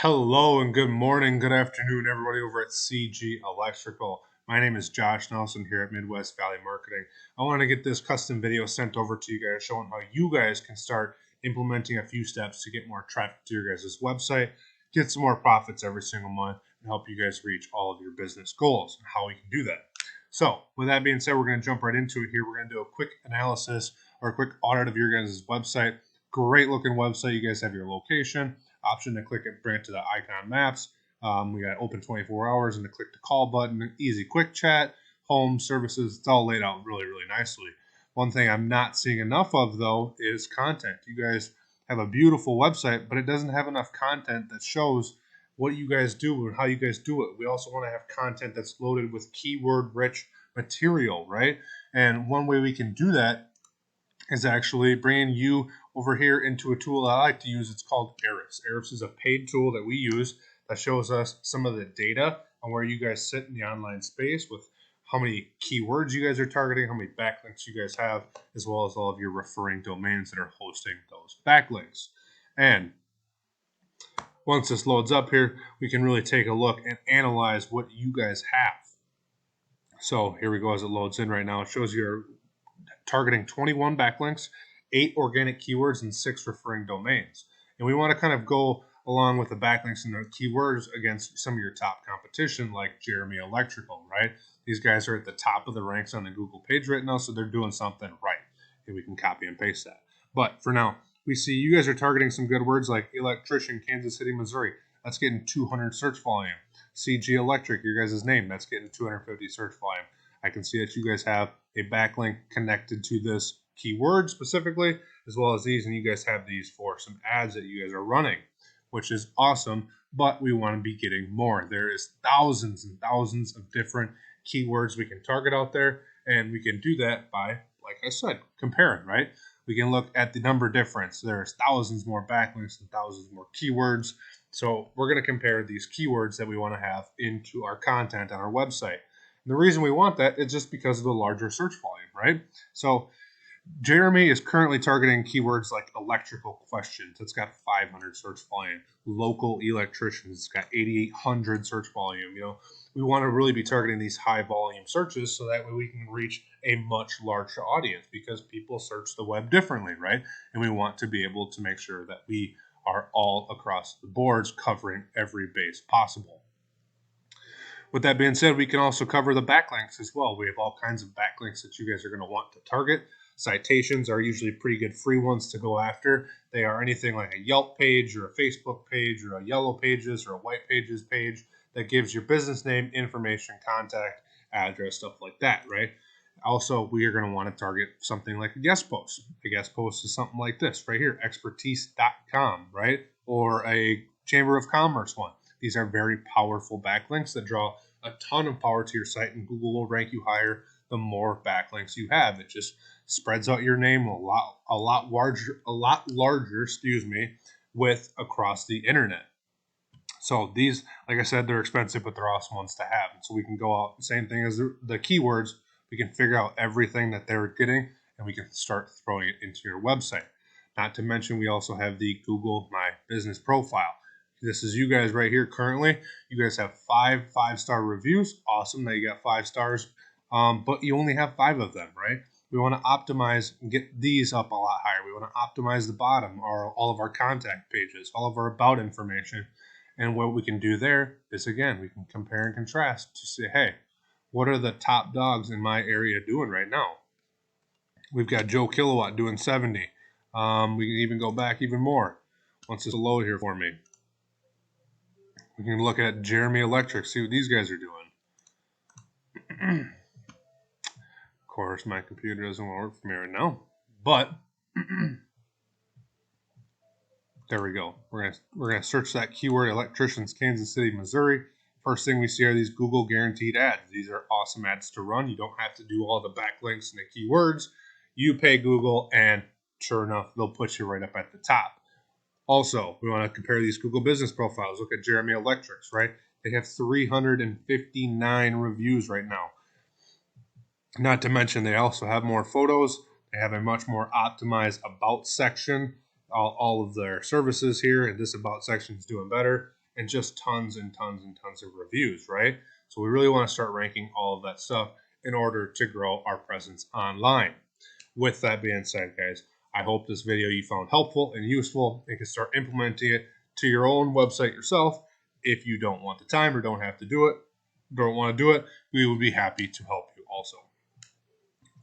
Hello and good morning, good afternoon, everybody over at CG Electrical. My name is Josh Nelson here at Midwest Valley Marketing. I want to get this custom video sent over to you guys showing how you guys can start implementing a few steps to get more traffic to your guys' website, get some more profits every single month, and help you guys reach all of your business goals and how we can do that. So with that being said, we're going to jump right into it here. We're going to do a quick analysis or a quick audit of your guys' website. Great looking website. You guys have your location, option to click it, bring it to the icon maps. We got open 24 hours and the click to call button, easy quick chat, home services. It's all laid out really, really nicely. One thing I'm not seeing enough of though is content. You guys have a beautiful website, but it doesn't have enough content that shows what you guys do and how you guys do it. We also want to have content that's loaded with keyword rich material, right? And one way we can do that is actually bringing you over here into a tool I like to use. It's called Ahrefs. Ahrefs is a paid tool that we use that shows us some of the data on where you guys sit in the online space with how many keywords you guys are targeting, how many backlinks you guys have, as well as all of your referring domains that are hosting those backlinks. And once this loads up here, we can really take a look and analyze what you guys have. So here we go as it loads in right now. It shows you're targeting 21 backlinks, 8 organic keywords, and 6 referring domains. And we want to kind of go along with the backlinks and the keywords against some of your top competition like Jeremy Electrical, right? These guys are at the top of the ranks on the Google page right now, so they're doing something right. And we can copy and paste that. But for now, we see you guys are targeting some good words like electrician, Kansas City, Missouri. That's getting 200 search volume. CG Electric, your guys' name, that's getting 250 search volume. I can see that you guys have a backlink connected to this keyword specifically, as well as these, and you guys have these for some ads that you guys are running, which is awesome, but we want to be getting more. There is thousands and thousands of different keywords we can target out there, and we can do that by, like I said, comparing, right? We can look at the number difference. There's thousands more backlinks and thousands more keywords. So we're going to compare these keywords that we want to have into our content on our website. And the reason we want that is just because of the larger search volume, right? So Jeremy is currently targeting keywords like electrical questions. It's got 500 search volume. Local electricians, it's got 8,800 search volume. We want to really be targeting these high volume searches so that way we can reach a much larger audience because people search the web differently, right? And we want to be able to make sure that we are all across the boards covering every base possible. With that being said, we can also cover the backlinks as well. We have all kinds of backlinks that you guys are going to want to target. Citations are usually pretty good free ones to go after. They are anything like a Yelp page or a Facebook page or a Yellow Pages or a White Pages page that gives your business name, information, contact, address, stuff like that, right? Also, we are going to want to target something like a guest post. A guest post is something like this right here, expertise.com, right? Or a Chamber of Commerce one. These are very powerful backlinks that draw a ton of power to your site, and Google will rank you higher the more backlinks you have. It just spreads out your name a lot larger, with across the internet. So these, like I said, they're expensive, but they're awesome ones to have. And so we can go out, same thing as the keywords, we can figure out everything that they're getting, and we can start throwing it into your website. Not to mention, we also have the Google My Business profile. This is you guys right here currently. You guys have 5-star reviews. Awesome that you got 5 stars, but you only have 5 of them, right? We want to optimize and get these up a lot higher. We want to optimize the bottom, or all of our contact pages, all of our about information. And what we can do there is, again, we can compare and contrast to say, hey, what are the top dogs in my area doing right now? We've got Joe Kilowatt doing 70. We can even go back even more once it's load here for me. We can look at Jeremy Electric, see what these guys are doing. Of course, my computer doesn't work for me right now, but there we go. We're gonna search that keyword, electricians, Kansas City, Missouri. First thing we see are these Google guaranteed ads. These are awesome ads to run. You don't have to do all the backlinks and the keywords. You pay Google, and sure enough, they'll put you right up at the top. Also, we want to compare these Google business profiles. Look at Jeremy Electrics, right? They have 359 reviews right now. Not to mention, they also have more photos. They have a much more optimized about section. All of their services here, and this about section is doing better. and just tons and tons and tons of reviews, right? So we really want to start ranking all of that stuff in order to grow our presence online. With that being said, guys, I hope this video you found helpful and useful and can start implementing it to your own website yourself. If you don't want the time or don't want to do it, we would be happy to help you also.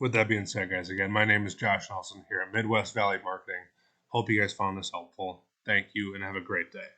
With that being said, guys, again, my name is Josh Nelson here at Midwest Valley Marketing. Hope you guys found this helpful. Thank you and have a great day.